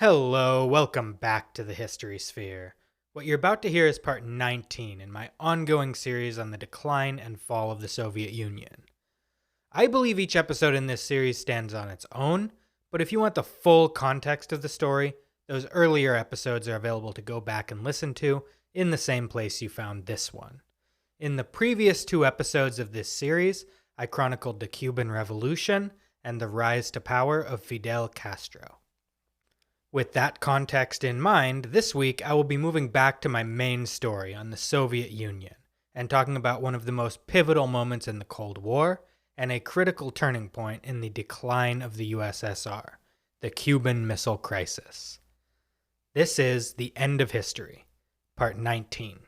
Hello, welcome back to the History Sphere. What you're about to hear is part 19 in my ongoing series on the decline and fall of the Soviet Union. I believe each episode in this series stands on its own, but if you want the full context of the story, those earlier episodes are available to go back and listen to in the same place you found this one. In the previous two episodes of this series, I chronicled the Cuban Revolution and the rise to power of Fidel Castro. With that context in mind, this week I will be moving back to my main story on the Soviet Union and talking about one of the most pivotal moments in the Cold War and a critical turning point in the decline of the USSR, the Cuban Missile Crisis. This is The End of History, Part 19.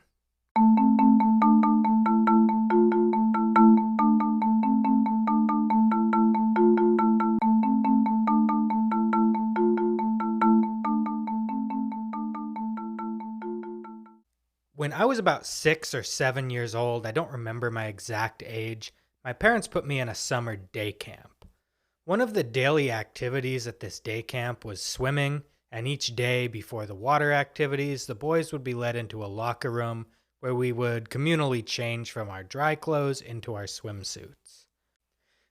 When I was about 6 or 7 years old, I don't remember my exact age, my parents put me in a summer day camp. One of the daily activities at this day camp was swimming, and each day before the water activities, the boys would be led into a locker room where we would communally change from our dry clothes into our swimsuits.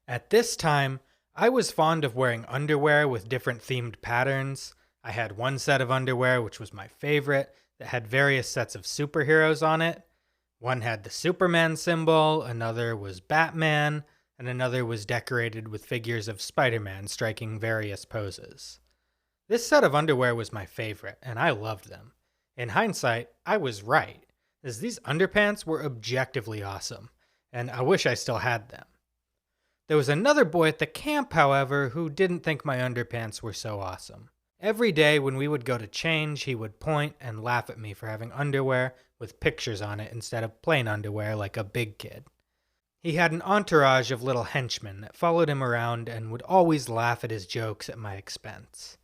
At this time, I was fond of wearing underwear with different themed patterns. I had one set of underwear which was my favorite, that had various sets of superheroes on it. One had the Superman symbol, another was Batman, and another was decorated with figures of Spider-Man striking various poses. This set of underwear was my favorite, and I loved them. In hindsight, I was right, as these underpants were objectively awesome, and I wish I still had them. There was another boy at the camp, however, who didn't think my underpants were so awesome. Every day when we would go to change, he would point and laugh at me for having underwear with pictures on it instead of plain underwear like a big kid. He had an entourage of little henchmen that followed him around and would always laugh at his jokes at my expense.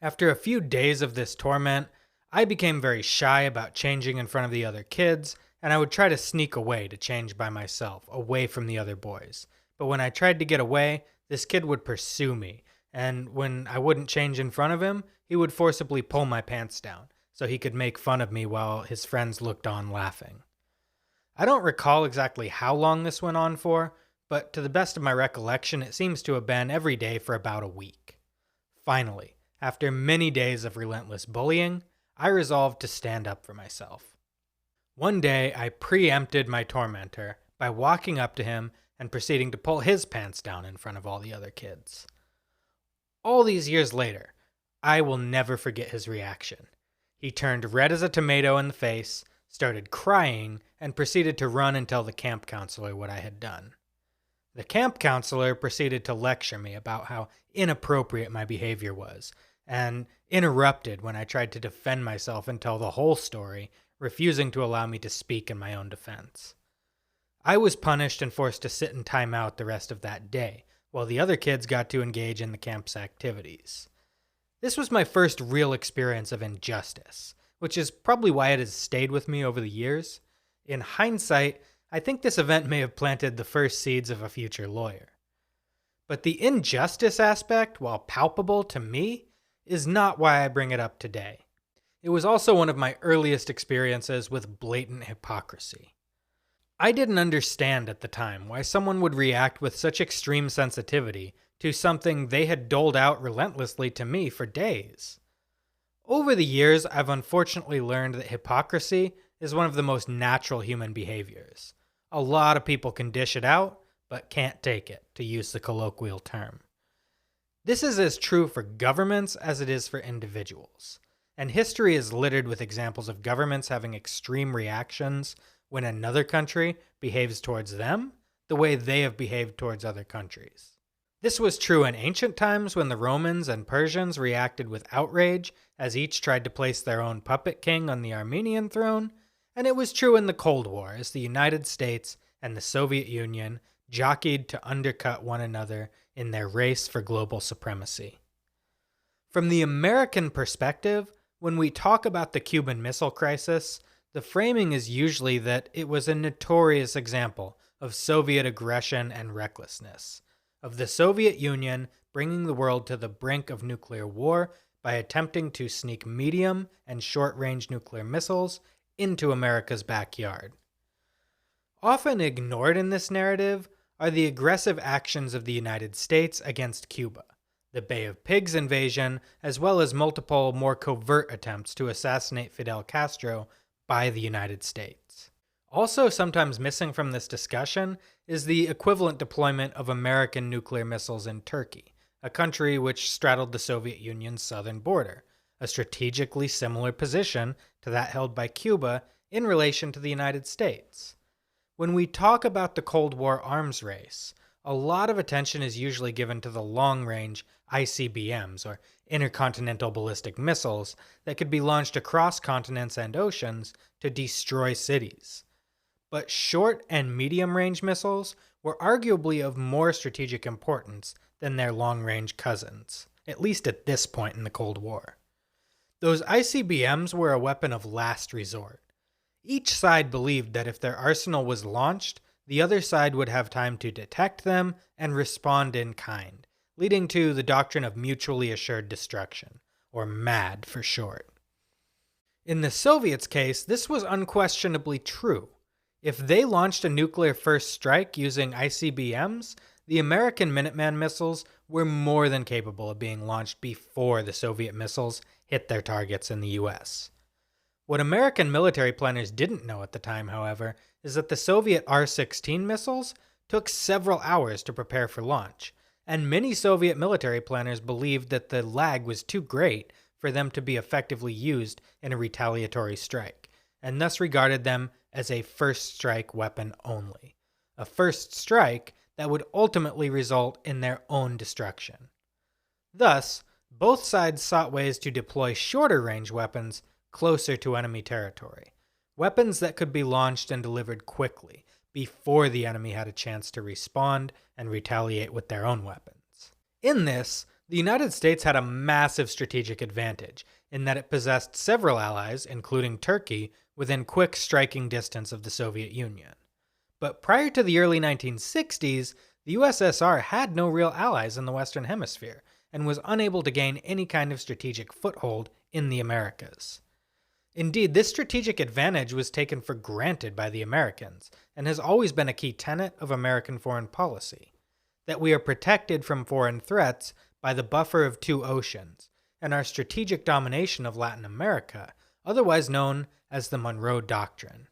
After a few days of this torment, I became very shy about changing in front of the other kids, and I would try to sneak away to change by myself, away from the other boys. But when I tried to get away, this kid would pursue me, and when I wouldn't change in front of him, he would forcibly pull my pants down so he could make fun of me while his friends looked on laughing. I don't recall exactly how long this went on for, but to the best of my recollection, it seems to have been every day for about a week. Finally, after many days of relentless bullying, I resolved to stand up for myself. One day, I preempted my tormentor by walking up to him and proceeding to pull his pants down in front of all the other kids. All these years later, I will never forget his reaction. He turned red as a tomato in the face, started crying, and proceeded to run and tell the camp counselor what I had done. The camp counselor proceeded to lecture me about how inappropriate my behavior was, and interrupted when I tried to defend myself and tell the whole story, refusing to allow me to speak in my own defense. I was punished and forced to sit in timeout the rest of that day, while the other kids got to engage in the camp's activities. This was my first real experience of injustice, which is probably why it has stayed with me over the years. In hindsight, I think this event may have planted the first seeds of a future lawyer. But the injustice aspect, while palpable to me, is not why I bring it up today. It was also one of my earliest experiences with blatant hypocrisy. I didn't understand at the time why someone would react with such extreme sensitivity to something they had doled out relentlessly to me for days. Over the years, I've unfortunately learned that hypocrisy is one of the most natural human behaviors. A lot of people can dish it out, but can't take it, to use the colloquial term. This is as true for governments as it is for individuals, and history is littered with examples of governments having extreme reactions when another country behaves towards them the way they have behaved towards other countries. This was true in ancient times when the Romans and Persians reacted with outrage as each tried to place their own puppet king on the Armenian throne, and it was true in the Cold War as the United States and the Soviet Union jockeyed to undercut one another in their race for global supremacy. From the American perspective, when we talk about the Cuban Missile Crisis, the framing is usually that it was a notorious example of Soviet aggression and recklessness, of the Soviet Union bringing the world to the brink of nuclear war by attempting to sneak medium and short-range nuclear missiles into America's backyard. Often ignored in this narrative are the aggressive actions of the United States against Cuba, the Bay of Pigs invasion, as well as multiple more covert attempts to assassinate Fidel Castro by the United States. Also sometimes missing from this discussion is the equivalent deployment of American nuclear missiles in Turkey, a country which straddled the Soviet Union's southern border, a strategically similar position to that held by Cuba in relation to the United States. When we talk about the Cold War arms race, a lot of attention is usually given to the long-range ICBMs, or intercontinental ballistic missiles, that could be launched across continents and oceans to destroy cities. But short and medium-range missiles were arguably of more strategic importance than their long-range cousins, at least at this point in the Cold War. Those ICBMs were a weapon of last resort. Each side believed that if their arsenal was launched, the other side would have time to detect them and respond in kind, leading to the doctrine of mutually assured destruction, or MAD for short. In the Soviets' case, this was unquestionably true. If they launched a nuclear first strike using ICBMs, the American Minuteman missiles were more than capable of being launched before the Soviet missiles hit their targets in the US. What American military planners didn't know at the time, however, is that the Soviet R-16 missiles took several hours to prepare for launch, and many Soviet military planners believed that the lag was too great for them to be effectively used in a retaliatory strike, and thus regarded them as a first strike weapon only, a first strike that would ultimately result in their own destruction. Thus, both sides sought ways to deploy shorter range weapons closer to enemy territory, weapons that could be launched and delivered quickly before the enemy had a chance to respond and retaliate with their own weapons. In this, the United States had a massive strategic advantage in that it possessed several allies, including Turkey, within quick striking distance of the Soviet Union. But prior to the early 1960s, the USSR had no real allies in the Western Hemisphere and was unable to gain any kind of strategic foothold in the Americas. Indeed, this strategic advantage was taken for granted by the Americans and has always been a key tenet of American foreign policy, that we are protected from foreign threats by the buffer of two oceans and our strategic domination of Latin America, otherwise known as the Monroe Doctrine.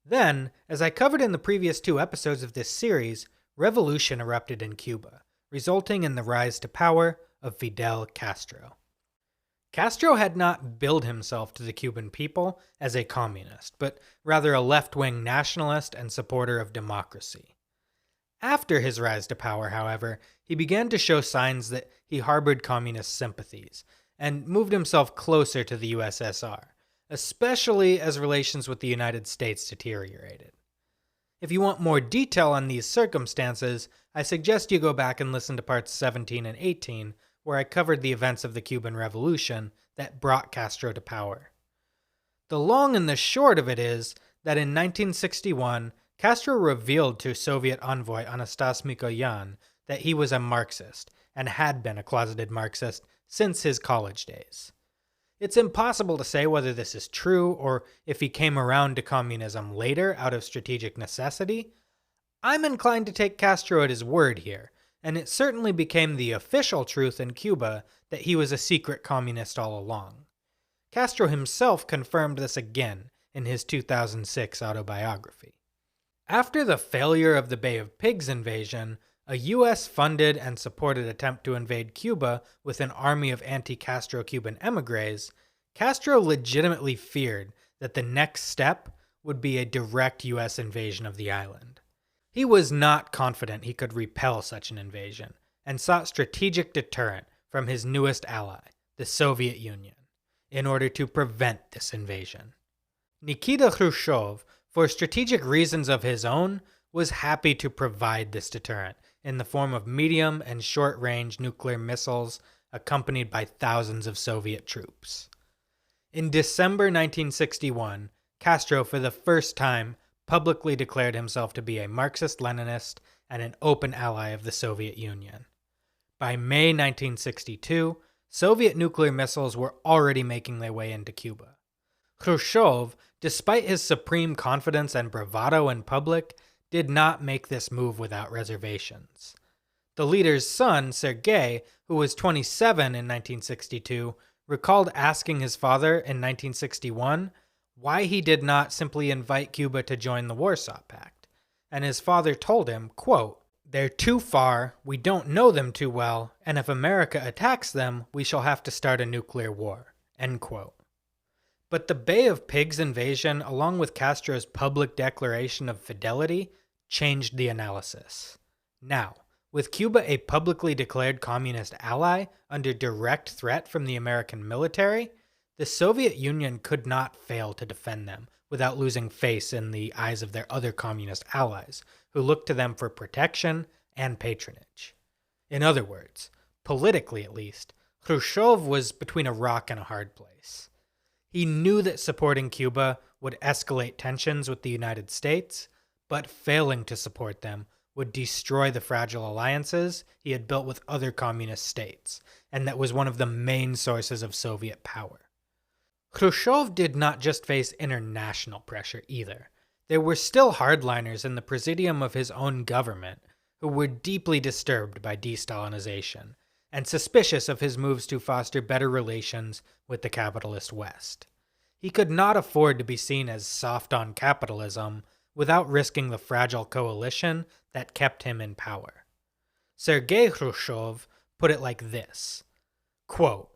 Then, as I covered in the previous 2 episodes of this series, revolution erupted in Cuba, resulting in the rise to power of Fidel Castro. Castro had not billed himself to the Cuban people as a communist, but rather a left-wing nationalist and supporter of democracy. After his rise to power, however, he began to show signs that he harbored communist sympathies and moved himself closer to the USSR, especially as relations with the United States deteriorated. If you want more detail on these circumstances, I suggest you go back and listen to parts 17 and 18, where I covered the events of the Cuban Revolution that brought Castro to power. The long and the short of it is that in 1961, Castro revealed to Soviet envoy Anastas Mikoyan that he was a Marxist and had been a closeted Marxist since his college days. It's impossible to say whether this is true or if he came around to communism later out of strategic necessity. I'm inclined to take Castro at his word here, and it certainly became the official truth in Cuba that he was a secret communist all along. Castro himself confirmed this again in his 2006 autobiography. After the failure of the Bay of Pigs invasion, a US-funded and supported attempt to invade Cuba with an army of anti-Castro Cuban émigrés, Castro legitimately feared that the next step would be a direct US invasion of the island. He was not confident he could repel such an invasion, and sought strategic deterrent from his newest ally, the Soviet Union, in order to prevent this invasion. Nikita Khrushchev, for strategic reasons of his own, was happy to provide this deterrent in the form of medium and short-range nuclear missiles accompanied by thousands of Soviet troops. In December 1961, Castro, for the first time, publicly declared himself to be a Marxist-Leninist and an open ally of the Soviet Union. By May 1962, Soviet nuclear missiles were already making their way into Cuba. Khrushchev, despite his supreme confidence and bravado in public, did not make this move without reservations. The leader's son, Sergei, who was 27 in 1962, recalled asking his father in 1961 why he did not simply invite Cuba to join the Warsaw Pact. And his father told him, quote, "They're too far, we don't know them too well, and if America attacks them, we shall have to start a nuclear war." End quote. But the Bay of Pigs invasion, along with Castro's public declaration of fidelity, changed the analysis. Now, with Cuba a publicly declared communist ally under direct threat from the American military, the Soviet Union could not fail to defend them without losing face in the eyes of their other communist allies, who looked to them for protection and patronage. In other words, politically at least, Khrushchev was between a rock and a hard place. He knew that supporting Cuba would escalate tensions with the United States, but failing to support them would destroy the fragile alliances he had built with other communist states, and that was one of the main sources of Soviet power. Khrushchev did not just face international pressure either. There were still hardliners in the presidium of his own government who were deeply disturbed by de-Stalinization and suspicious of his moves to foster better relations with the capitalist West. He could not afford to be seen as soft on capitalism without risking the fragile coalition that kept him in power. Sergei Khrushchev put it like this, quote,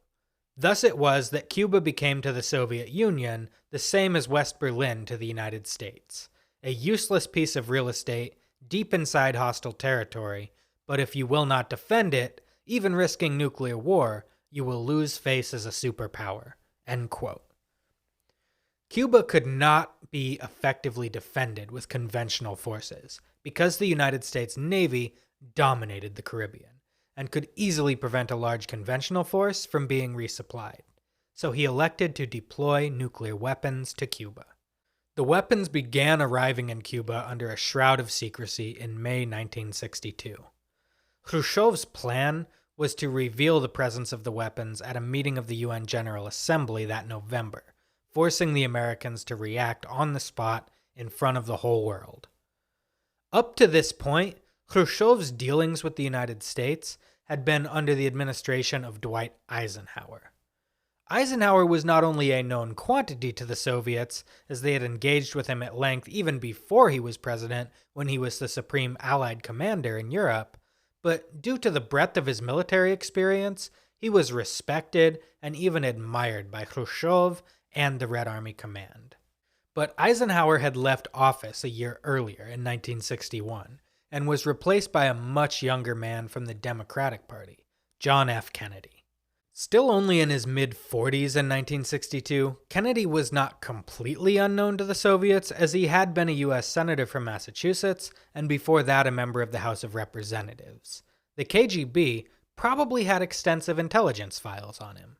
"Thus it was that Cuba became to the Soviet Union the same as West Berlin to the United States, a useless piece of real estate deep inside hostile territory, but if you will not defend it, even risking nuclear war, you will lose face as a superpower." End quote. Cuba could not be effectively defended with conventional forces because the United States Navy dominated the Caribbean and could easily prevent a large conventional force from being resupplied. So he elected to deploy nuclear weapons to Cuba. The weapons began arriving in Cuba under a shroud of secrecy in May 1962. Khrushchev's plan was to reveal the presence of the weapons at a meeting of the UN General Assembly that November, forcing the Americans to react on the spot in front of the whole world. Up to this point, Khrushchev's dealings with the United States had been under the administration of Dwight Eisenhower. Eisenhower was not only a known quantity to the Soviets, as they had engaged with him at length even before he was president when he was the supreme Allied commander in Europe, but due to the breadth of his military experience, he was respected and even admired by Khrushchev and the Red Army Command. But Eisenhower had left office a year earlier in 1961 and was replaced by a much younger man from the Democratic Party, John F. Kennedy. Still only in his mid-40s in 1962, Kennedy was not completely unknown to the Soviets, as he had been a U.S. Senator from Massachusetts and before that a member of the House of Representatives. The KGB probably had extensive intelligence files on him.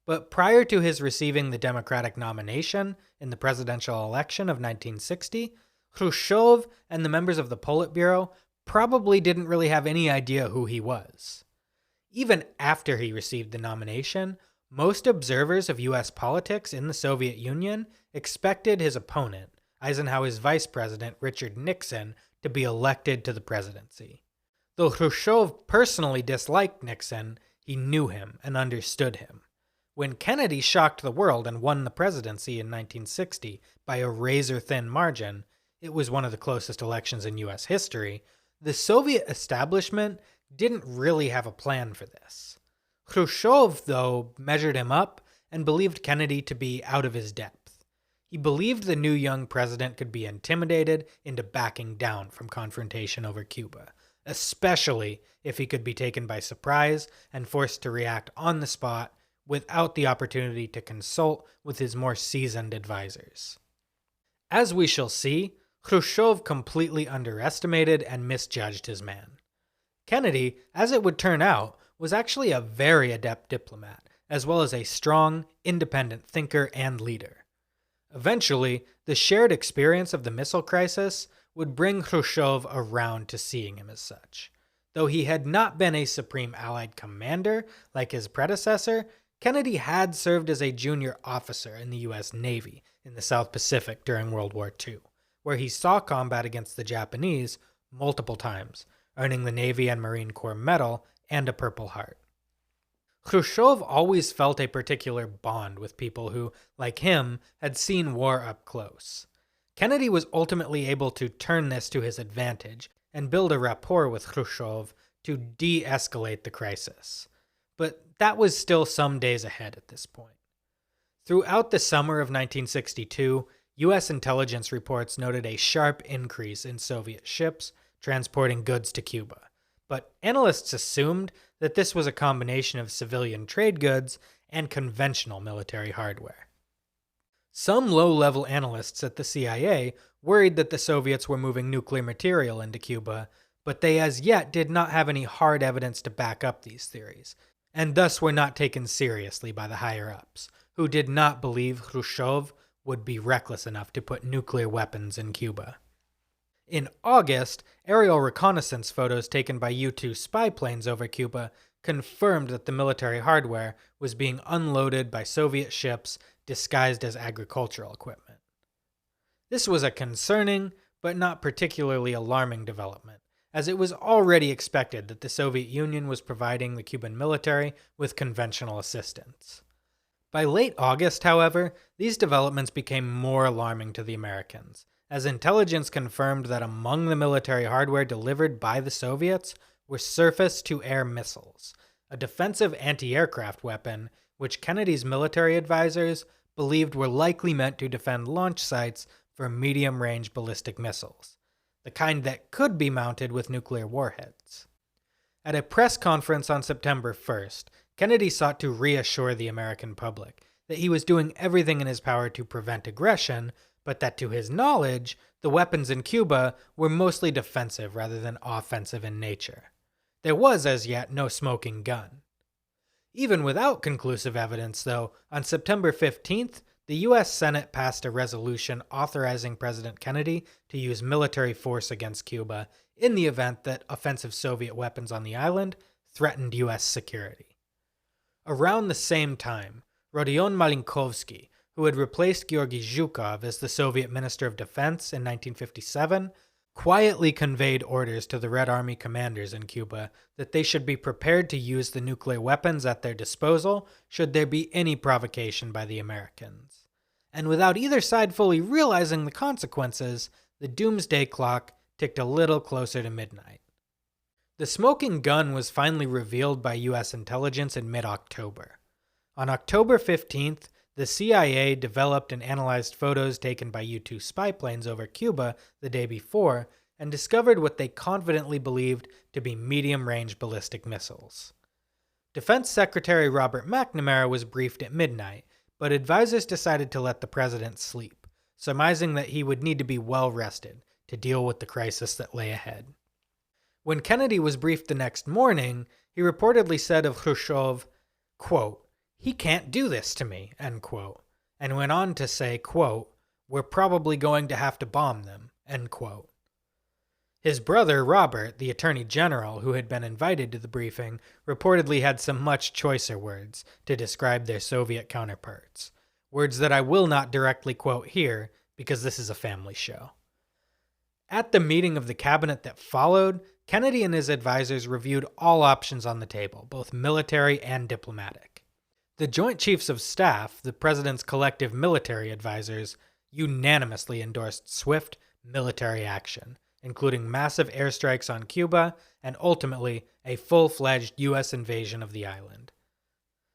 But prior to his receiving the Democratic nomination in the presidential election of 1960, Khrushchev and the members of the Politburo probably didn't really have any idea who he was. Even after he received the nomination, most observers of U.S. politics in the Soviet Union expected his opponent, Eisenhower's vice president Richard Nixon, to be elected to the presidency. Though Khrushchev personally disliked Nixon, he knew him and understood him. When Kennedy shocked the world and won the presidency in 1960 by a razor-thin margin, it was one of the closest elections in U.S. history, the Soviet establishment didn't really have a plan for this. Khrushchev, though, measured him up and believed Kennedy to be out of his depth. He believed the new young president could be intimidated into backing down from confrontation over Cuba, especially if he could be taken by surprise and forced to react on the spot without the opportunity to consult with his more seasoned advisors. As we shall see, Khrushchev completely underestimated and misjudged his man. Kennedy, as it would turn out, was actually a very adept diplomat, as well as a strong, independent thinker and leader. Eventually, the shared experience of the missile crisis would bring Khrushchev around to seeing him as such. Though he had not been a Supreme Allied commander like his predecessor, Kennedy had served as a junior officer in the U.S. Navy in the South Pacific during World War II, where he saw combat against the Japanese multiple times, earning the Navy and Marine Corps Medal and a Purple Heart. Khrushchev always felt a particular bond with people who, like him, had seen war up close. Kennedy was ultimately able to turn this to his advantage and build a rapport with Khrushchev to de-escalate the crisis. But that was still some days ahead at this point. Throughout the summer of 1962, U.S. intelligence reports noted a sharp increase in Soviet ships transporting goods to Cuba, but analysts assumed that this was a combination of civilian trade goods and conventional military hardware. Some low-level analysts at the CIA worried that the Soviets were moving nuclear material into Cuba, but they as yet did not have any hard evidence to back up these theories, and thus were not taken seriously by the higher-ups, who did not believe Khrushchev would be reckless enough to put nuclear weapons in Cuba. In August, aerial reconnaissance photos taken by U-2 spy planes over Cuba confirmed that the military hardware was being unloaded by Soviet ships disguised as agricultural equipment. This was a concerning, but not particularly alarming development, as it was already expected that the Soviet Union was providing the Cuban military with conventional assistance. By late August, however, these developments became more alarming to the Americans, as intelligence confirmed that among the military hardware delivered by the Soviets were surface-to-air missiles, a defensive anti-aircraft weapon which Kennedy's military advisors believed were likely meant to defend launch sites for medium-range ballistic missiles, the kind that could be mounted with nuclear warheads. At a press conference on September 1st, Kennedy sought to reassure the American public that he was doing everything in his power to prevent aggression, but that to his knowledge, the weapons in Cuba were mostly defensive rather than offensive in nature. There was as yet no smoking gun. Even without conclusive evidence, though, on September 15th, the U.S. Senate passed a resolution authorizing President Kennedy to use military force against Cuba in the event that offensive Soviet weapons on the island threatened U.S. security. Around the same time, Rodion Malinkovsky, who had replaced Georgy Zhukov as the Soviet Minister of Defense in 1957, quietly conveyed orders to the Red Army commanders in Cuba that they should be prepared to use the nuclear weapons at their disposal should there be any provocation by the Americans. And without either side fully realizing the consequences, the doomsday clock ticked a little closer to midnight. The smoking gun was finally revealed by U.S. intelligence in mid-October. On October 15th, the CIA developed and analyzed photos taken by U-2 spy planes over Cuba the day before and discovered what they confidently believed to be medium-range ballistic missiles. Defense Secretary Robert McNamara was briefed at midnight, but advisors decided to let the president sleep, surmising that he would need to be well rested to deal with the crisis that lay ahead. When Kennedy was briefed the next morning, he reportedly said of Khrushchev, quote, "He can't do this to me," end quote, and went on to say, quote, "We're probably going to have to bomb them," end quote. His brother, Robert, the Attorney General, who had been invited to the briefing, reportedly had some much choicer words to describe their Soviet counterparts, words that I will not directly quote here because this is a family show. At the meeting of the cabinet that followed, Kennedy and his advisors reviewed all options on the table, both military and diplomatic. The Joint Chiefs of Staff, the President's collective military advisors, unanimously endorsed swift military action, including massive airstrikes on Cuba and ultimately a full-fledged U.S. invasion of the island.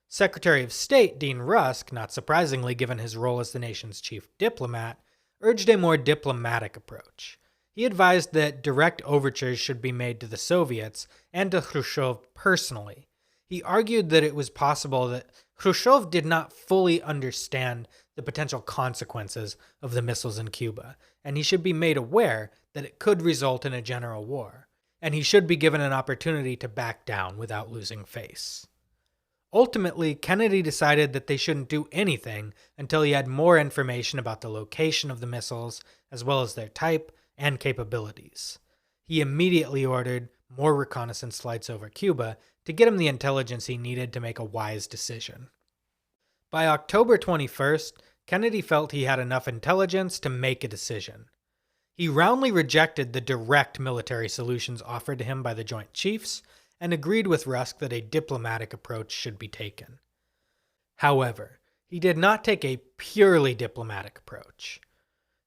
Secretary of State Dean Rusk, not surprisingly given his role as the nation's chief diplomat, urged a more diplomatic approach. He advised that direct overtures should be made to the Soviets and to Khrushchev personally. He argued that it was possible that Khrushchev did not fully understand the potential consequences of the missiles in Cuba, and he should be made aware that it could result in a general war, and he should be given an opportunity to back down without losing face. Ultimately, Kennedy decided that they shouldn't do anything until he had more information about the location of the missiles, as well as their type and capabilities. He immediately ordered more reconnaissance flights over Cuba to get him the intelligence he needed to make a wise decision. By October 21st, Kennedy felt he had enough intelligence to make a decision. He roundly rejected the direct military solutions offered to him by the Joint Chiefs and agreed with Rusk that a diplomatic approach should be taken. However, he did not take a purely diplomatic approach.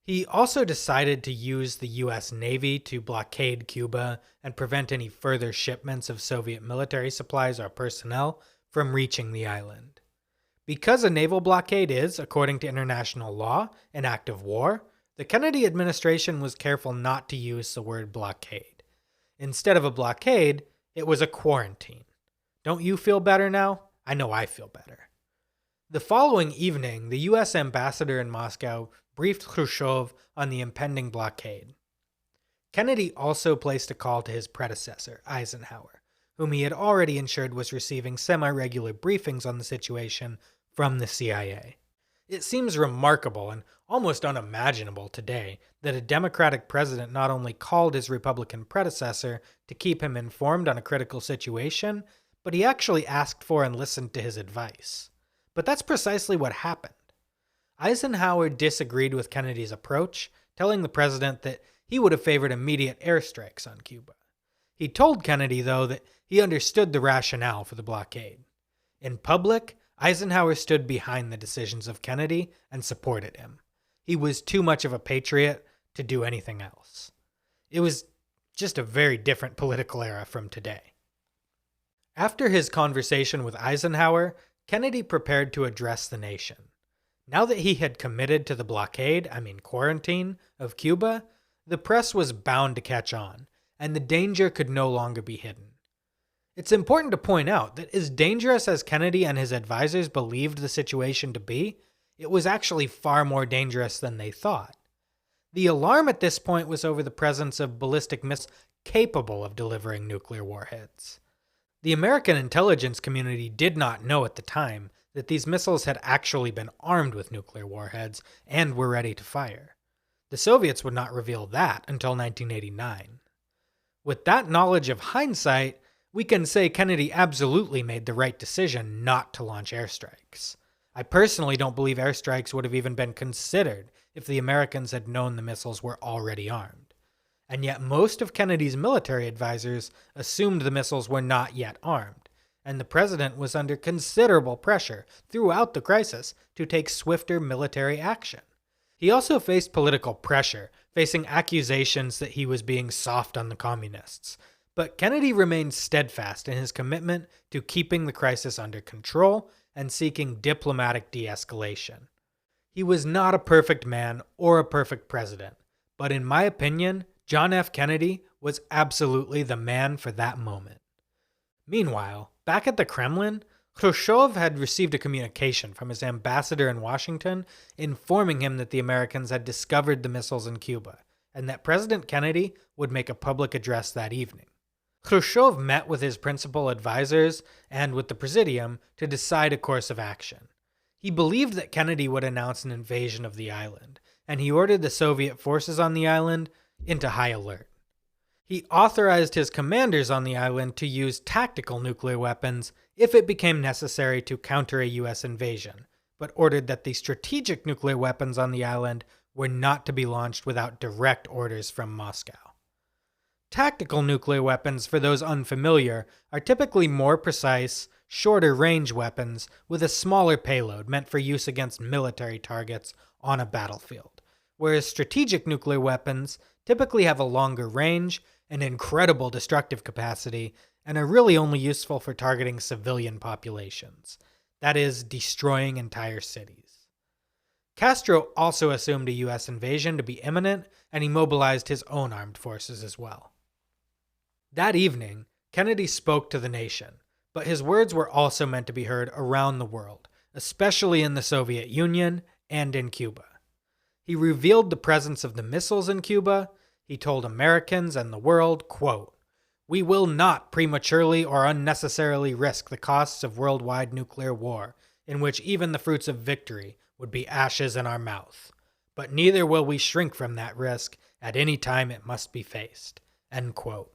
He also decided to use the U.S. Navy to blockade Cuba and prevent any further shipments of Soviet military supplies or personnel from reaching the island. Because a naval blockade is, according to international law, an act of war, the Kennedy administration was careful not to use the word blockade. Instead of a blockade, it was a quarantine. Don't you feel better now? I know I feel better. The following evening, the U.S. ambassador in Moscow briefed Khrushchev on the impending blockade. Kennedy also placed a call to his predecessor, Eisenhower, whom he had already ensured was receiving semi-regular briefings on the situation from the CIA. It seems remarkable and almost unimaginable today that a Democratic president not only called his Republican predecessor to keep him informed on a critical situation, but he actually asked for and listened to his advice. But that's precisely what happened. Eisenhower disagreed with Kennedy's approach, telling the president that he would have favored immediate airstrikes on Cuba. He told Kennedy, though, that he understood the rationale for the blockade. In public, Eisenhower stood behind the decisions of Kennedy and supported him. He was too much of a patriot to do anything else. It was just a very different political era from today. After his conversation with Eisenhower, Kennedy prepared to address the nation. Now that he had committed to the quarantine of Cuba, the press was bound to catch on, and the danger could no longer be hidden. It's important to point out that as dangerous as Kennedy and his advisors believed the situation to be, it was actually far more dangerous than they thought. The alarm at this point was over the presence of ballistic missiles capable of delivering nuclear warheads. The American intelligence community did not know at the time that these missiles had actually been armed with nuclear warheads and were ready to fire. The Soviets would not reveal that until 1989. With that knowledge of hindsight, we can say Kennedy absolutely made the right decision not to launch airstrikes. I personally don't believe airstrikes would have even been considered if the Americans had known the missiles were already armed. And yet most of Kennedy's military advisors assumed the missiles were not yet armed, and the president was under considerable pressure throughout the crisis to take swifter military action. He also faced political pressure, facing accusations that he was being soft on the communists. But Kennedy remained steadfast in his commitment to keeping the crisis under control and seeking diplomatic de-escalation. He was not a perfect man or a perfect president, but in my opinion, John F. Kennedy was absolutely the man for that moment. Meanwhile, back at the Kremlin, Khrushchev had received a communication from his ambassador in Washington informing him that the Americans had discovered the missiles in Cuba and that President Kennedy would make a public address that evening. Khrushchev met with his principal advisors and with the Presidium to decide a course of action. He believed that Kennedy would announce an invasion of the island, and he ordered the Soviet forces on the island into high alert. He authorized his commanders on the island to use tactical nuclear weapons if it became necessary to counter a U.S. invasion, but ordered that the strategic nuclear weapons on the island were not to be launched without direct orders from Moscow. Tactical nuclear weapons, for those unfamiliar, are typically more precise, shorter-range weapons with a smaller payload meant for use against military targets on a battlefield, whereas strategic nuclear weapons typically have a longer range, an incredible destructive capacity, and are really only useful for targeting civilian populations. That is, destroying entire cities. Castro also assumed a U.S. invasion to be imminent, and he mobilized his own armed forces as well. That evening, Kennedy spoke to the nation, but his words were also meant to be heard around the world, especially in the Soviet Union and in Cuba. He revealed the presence of the missiles in Cuba. He told Americans and the world, quote, "We will not prematurely or unnecessarily risk the costs of worldwide nuclear war, in which even the fruits of victory would be ashes in our mouth. But neither will we shrink from that risk at any time it must be faced." End quote.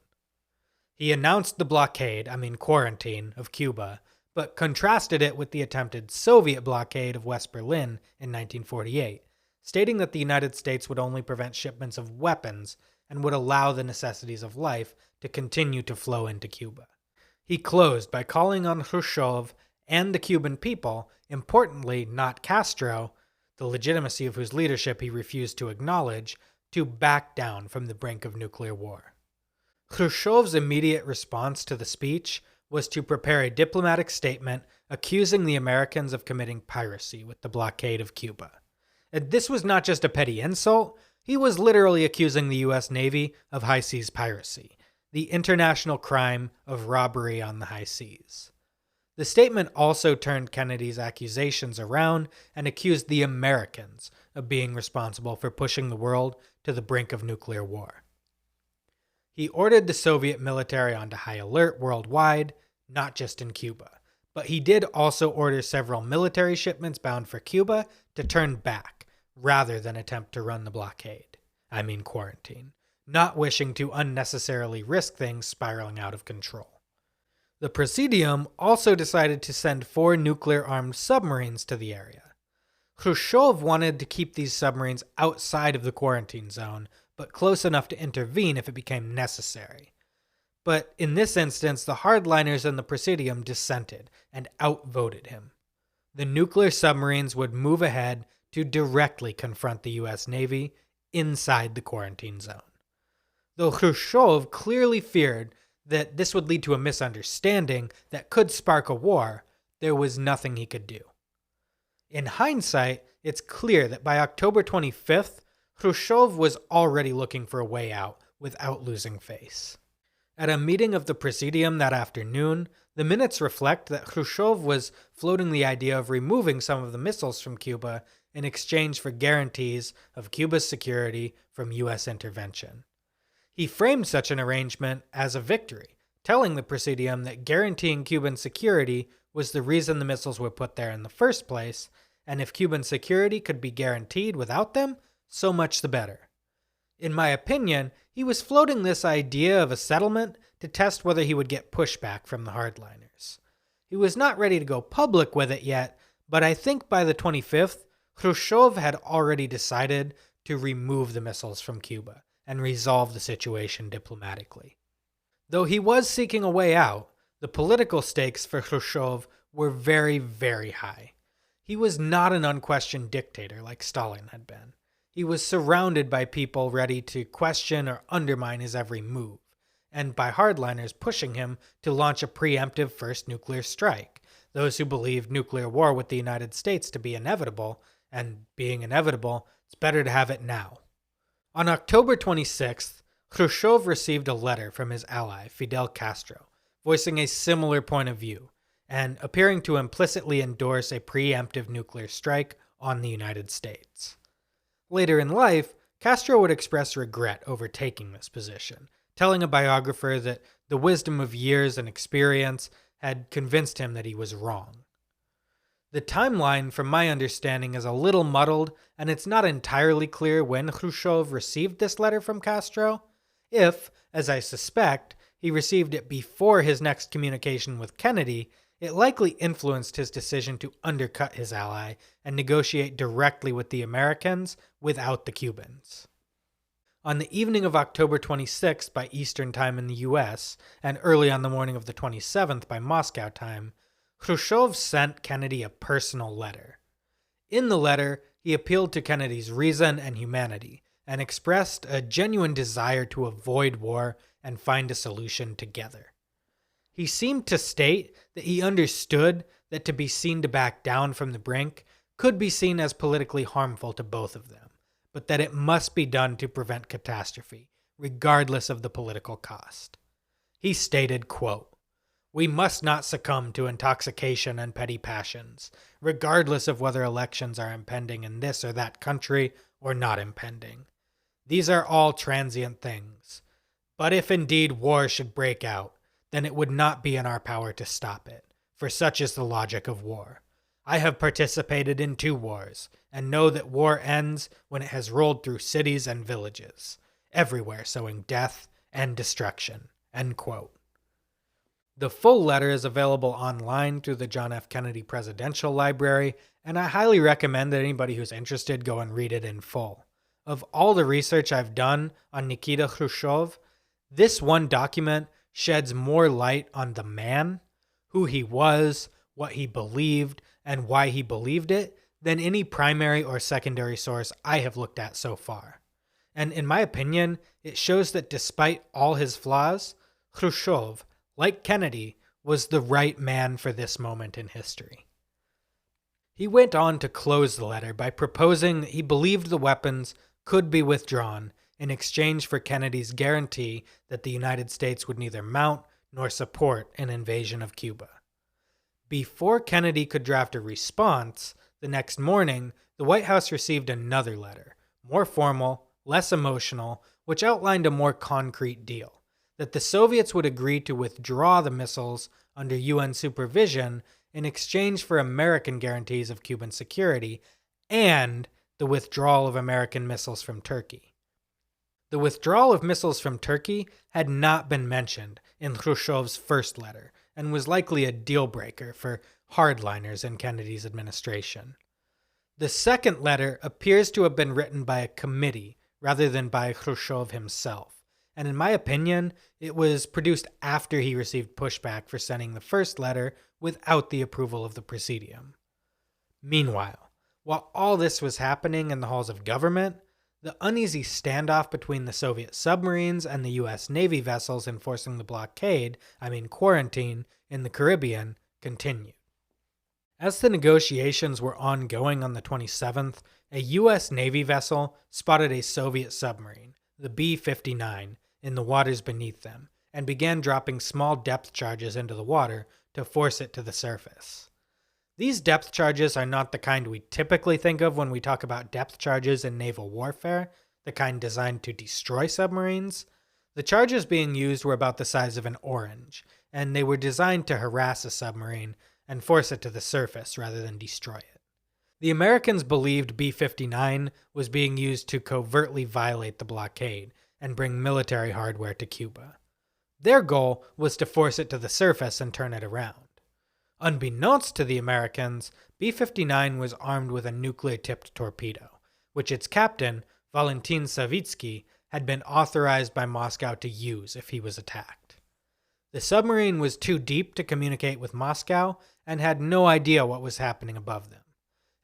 He announced the quarantine of Cuba, but contrasted it with the attempted Soviet blockade of West Berlin in 1948, stating that the United States would only prevent shipments of weapons and would allow the necessities of life to continue to flow into Cuba. He closed by calling on Khrushchev and the Cuban people, importantly not Castro, the legitimacy of whose leadership he refused to acknowledge, to back down from the brink of nuclear war. Khrushchev's immediate response to the speech was to prepare a diplomatic statement accusing the Americans of committing piracy with the blockade of Cuba. And this was not just a petty insult, he was literally accusing the U.S. Navy of high seas piracy, the international crime of robbery on the high seas. The statement also turned Kennedy's accusations around and accused the Americans of being responsible for pushing the world to the brink of nuclear war. He ordered the Soviet military onto high alert worldwide, not just in Cuba, but he did also order several military shipments bound for Cuba to turn back rather than attempt to run the quarantine, not wishing to unnecessarily risk things spiraling out of control. The Presidium also decided to send 4 nuclear-armed submarines to the area. Khrushchev wanted to keep these submarines outside of the quarantine zone, but close enough to intervene if it became necessary. But in this instance, the hardliners in the Presidium dissented and outvoted him. The nuclear submarines would move ahead to directly confront the U.S. Navy inside the quarantine zone. Though Khrushchev clearly feared that this would lead to a misunderstanding that could spark a war, there was nothing he could do. In hindsight, it's clear that by October 25th, Khrushchev was already looking for a way out without losing face. At a meeting of the Presidium that afternoon, the minutes reflect that Khrushchev was floating the idea of removing some of the missiles from Cuba in exchange for guarantees of Cuba's security from U.S. intervention. He framed such an arrangement as a victory, telling the Presidium that guaranteeing Cuban security was the reason the missiles were put there in the first place, and if Cuban security could be guaranteed without them, so much the better. In my opinion, he was floating this idea of a settlement to test whether he would get pushback from the hardliners. He was not ready to go public with it yet, but I think by the 25th, Khrushchev had already decided to remove the missiles from Cuba and resolve the situation diplomatically. Though he was seeking a way out, the political stakes for Khrushchev were very, very high. He was not an unquestioned dictator like Stalin had been. He was surrounded by people ready to question or undermine his every move, and by hardliners pushing him to launch a preemptive first nuclear strike, those who believed nuclear war with the United States to be inevitable, and being inevitable, it's better to have it now. On October 26th, Khrushchev received a letter from his ally, Fidel Castro, voicing a similar point of view, and appearing to implicitly endorse a preemptive nuclear strike on the United States. Later in life, Castro would express regret over taking this position, telling a biographer that the wisdom of years and experience had convinced him that he was wrong. The timeline, from my understanding, is a little muddled, and it's not entirely clear when Khrushchev received this letter from Castro. If, as I suspect, he received it before his next communication with Kennedy, it likely influenced his decision to undercut his ally and negotiate directly with the Americans without the Cubans. On the evening of October 26th by Eastern Time in the U.S., and early on the morning of the 27th by Moscow time, Khrushchev sent Kennedy a personal letter. In the letter, he appealed to Kennedy's reason and humanity, and expressed a genuine desire to avoid war and find a solution together. He seemed to state that he understood that to be seen to back down from the brink could be seen as politically harmful to both of them, but that it must be done to prevent catastrophe, regardless of the political cost. He stated, quote, "We must not succumb to intoxication and petty passions, regardless of whether elections are impending in this or that country or not impending. These are all transient things. But if indeed war should break out, then it would not be in our power to stop it, for such is the logic of war. I have participated in 2 wars, and know that war ends when it has rolled through cities and villages, everywhere sowing death and destruction." End quote. The full letter is available online through the John F. Kennedy Presidential Library, and I highly recommend that anybody who's interested go and read it in full. Of all the research I've done on Nikita Khrushchev, this one document sheds more light on the man, who he was, what he believed, and why he believed it, than any primary or secondary source I have looked at so far. And in my opinion, it shows that despite all his flaws, Khrushchev, like Kennedy, was the right man for this moment in history. He went on to close the letter by proposing that he believed the weapons could be withdrawn in exchange for Kennedy's guarantee that the United States would neither mount nor support an invasion of Cuba. Before Kennedy could draft a response, the next morning, the White House received another letter, more formal, less emotional, which outlined a more concrete deal, that the Soviets would agree to withdraw the missiles under UN supervision in exchange for American guarantees of Cuban security and the withdrawal of American missiles from Turkey. The withdrawal of missiles from Turkey had not been mentioned in Khrushchev's first letter and was likely a deal breaker for hardliners in Kennedy's administration. The second letter appears to have been written by a committee rather than by Khrushchev himself, and in my opinion, it was produced after he received pushback for sending the first letter without the approval of the Presidium. Meanwhile, while all this was happening in the halls of government, the uneasy standoff between the Soviet submarines and the U.S. Navy vessels enforcing the quarantine, in the Caribbean continued. As the negotiations were ongoing on the 27th, a U.S. Navy vessel spotted a Soviet submarine, the B-59, in the waters beneath them, and began dropping small depth charges into the water to force it to the surface. These depth charges are not the kind we typically think of when we talk about depth charges in naval warfare, the kind designed to destroy submarines. The charges being used were about the size of an orange, and they were designed to harass a submarine and force it to the surface rather than destroy it. The Americans believed B-59 was being used to covertly violate the blockade and bring military hardware to Cuba. Their goal was to force it to the surface and turn it around. Unbeknownst to the Americans, B-59 was armed with a nuclear-tipped torpedo, which its captain, Valentin Savitsky, had been authorized by Moscow to use if he was attacked. The submarine was too deep to communicate with Moscow and had no idea what was happening above them.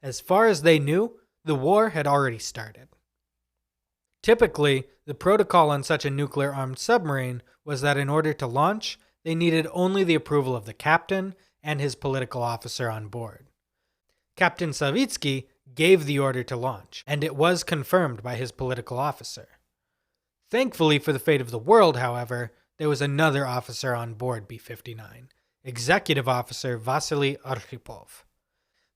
As far as they knew, the war had already started. Typically, the protocol on such a nuclear-armed submarine was that in order to launch, they needed only the approval of the captain and his political officer on board. Captain Savitsky gave the order to launch, and it was confirmed by his political officer. Thankfully for the fate of the world, however, there was another officer on board B-59, Executive Officer Vasily Arkhipov.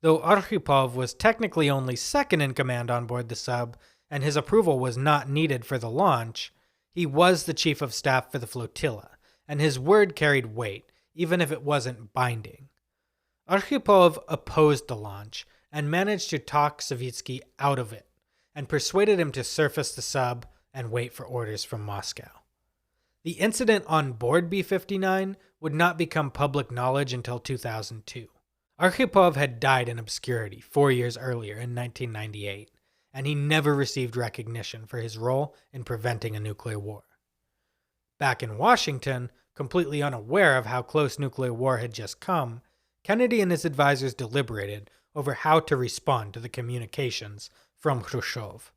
Though Arkhipov was technically only second in command on board the sub, and his approval was not needed for the launch, he was the chief of staff for the flotilla, and his word carried weight, even if it wasn't binding. Arkhipov opposed the launch and managed to talk Savitsky out of it, and persuaded him to surface the sub and wait for orders from Moscow. The incident on board B-59 would not become public knowledge until 2002. Arkhipov had died in obscurity 4 years earlier in 1998, and he never received recognition for his role in preventing a nuclear war. Back in Washington, completely unaware of how close nuclear war had just come, Kennedy and his advisors deliberated over how to respond to the communications from Khrushchev.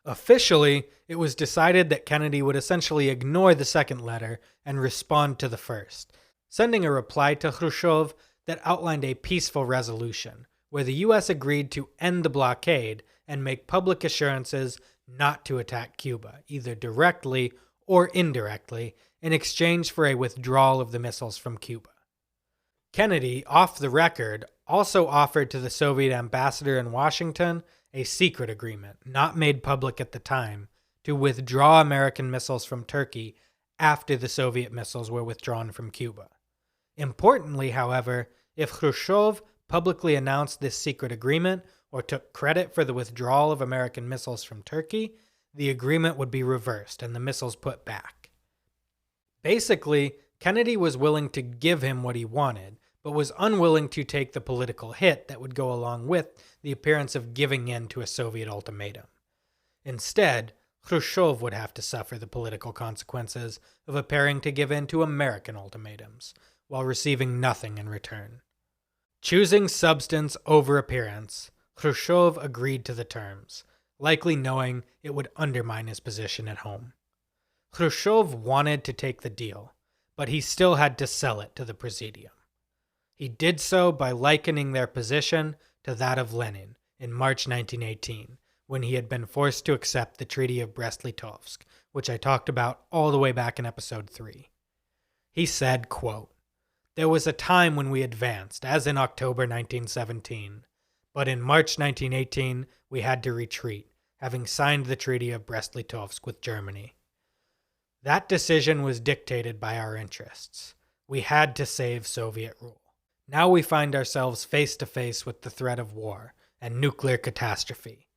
Officially, it was decided that Kennedy would essentially ignore the second letter and respond to the first, sending a reply to Khrushchev that outlined a peaceful resolution, where the U.S. agreed to end the blockade and make public assurances not to attack Cuba, either directly or indirectly, in exchange for a withdrawal of the missiles from Cuba. Kennedy, off the record, also offered to the Soviet ambassador in Washington a secret agreement, not made public at the time, to withdraw American missiles from Turkey after the Soviet missiles were withdrawn from Cuba. Importantly, however, if Khrushchev publicly announced this secret agreement or took credit for the withdrawal of American missiles from Turkey, the agreement would be reversed and the missiles put back. Basically, Kennedy was willing to give him what he wanted, but was unwilling to take the political hit that would go along with the appearance of giving in to a Soviet ultimatum. Instead, Khrushchev would have to suffer the political consequences of appearing to give in to American ultimatums, while receiving nothing in return. Choosing substance over appearance, Khrushchev agreed to the terms, likely knowing it would undermine his position at home. Khrushchev wanted to take the deal, but he still had to sell it to the Presidium. He did so by likening their position to that of Lenin in March 1918, when he had been forced to accept the Treaty of Brest-Litovsk, which I talked about all the way back in episode 3. He said, quote, "There was a time when we advanced, as in October 1917, but in March 1918 we had to retreat, having signed the Treaty of Brest-Litovsk with Germany. That decision was dictated by our interests. We had to save Soviet rule. Now we find ourselves face to face with the threat of war and nuclear catastrophe,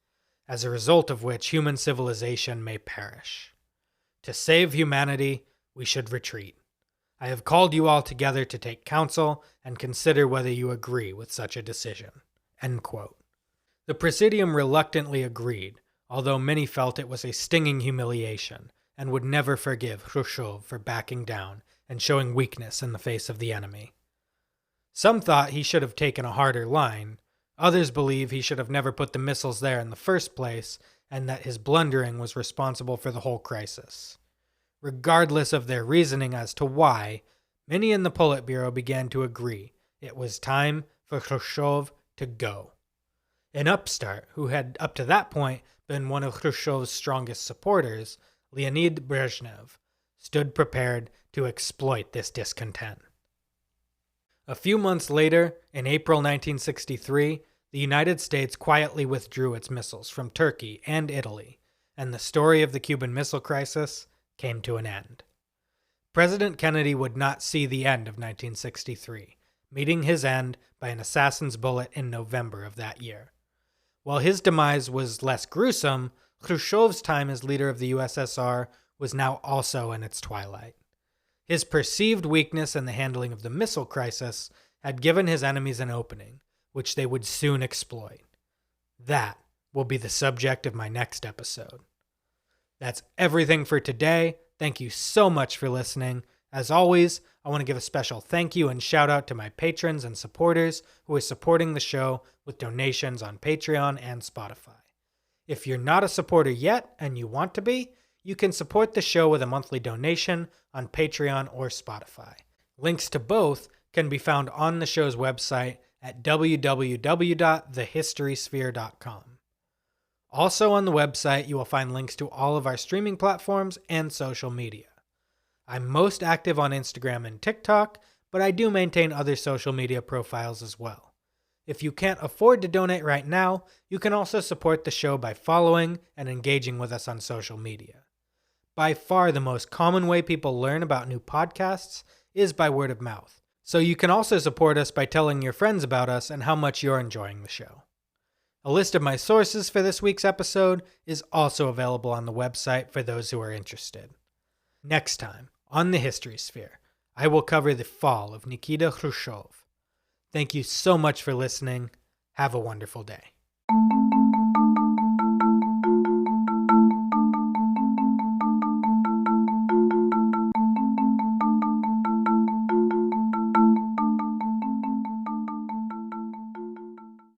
as a result of which human civilization may perish. To save humanity, we should retreat. I have called you all together to take counsel and consider whether you agree with such a decision." End quote. The Presidium reluctantly agreed, although many felt it was a stinging humiliation and would never forgive Khrushchev for backing down and showing weakness in the face of the enemy. Some thought he should have taken a harder line. Others believe he should have never put the missiles there in the first place, and that his blundering was responsible for the whole crisis. Regardless of their reasoning as to why, many in the Politburo began to agree it was time for Khrushchev to go. An upstart, who had up to that point been one of Khrushchev's strongest supporters, Leonid Brezhnev, stood prepared to exploit this discontent. A few months later, in April 1963, the United States quietly withdrew its missiles from Turkey and Italy, and the story of the Cuban Missile Crisis came to an end. President Kennedy would not see the end of 1963, meeting his end by an assassin's bullet in November of that year. While his demise was less gruesome, Khrushchev's time as leader of the USSR was now also in its twilight. His perceived weakness in the handling of the missile crisis had given his enemies an opening, which they would soon exploit. That will be the subject of my next episode. That's everything for today. Thank you so much for listening. As always, I want to give a special thank you and shout out to my patrons and supporters who are supporting the show with donations on Patreon and Spotify. If you're not a supporter yet and you want to be, you can support the show with a monthly donation on Patreon or Spotify. Links to both can be found on the show's website at www.thehistorysphere.com. Also on the website, you will find links to all of our streaming platforms and social media. I'm most active on Instagram and TikTok, but I do maintain other social media profiles as well. If you can't afford to donate right now, you can also support the show by following and engaging with us on social media. By far the most common way people learn about new podcasts is by word of mouth, so you can also support us by telling your friends about us and how much you're enjoying the show. A list of my sources for this week's episode is also available on the website for those who are interested. Next time, on the History Sphere, I will cover the fall of Nikita Khrushchev. Thank you so much for listening. Have a wonderful day.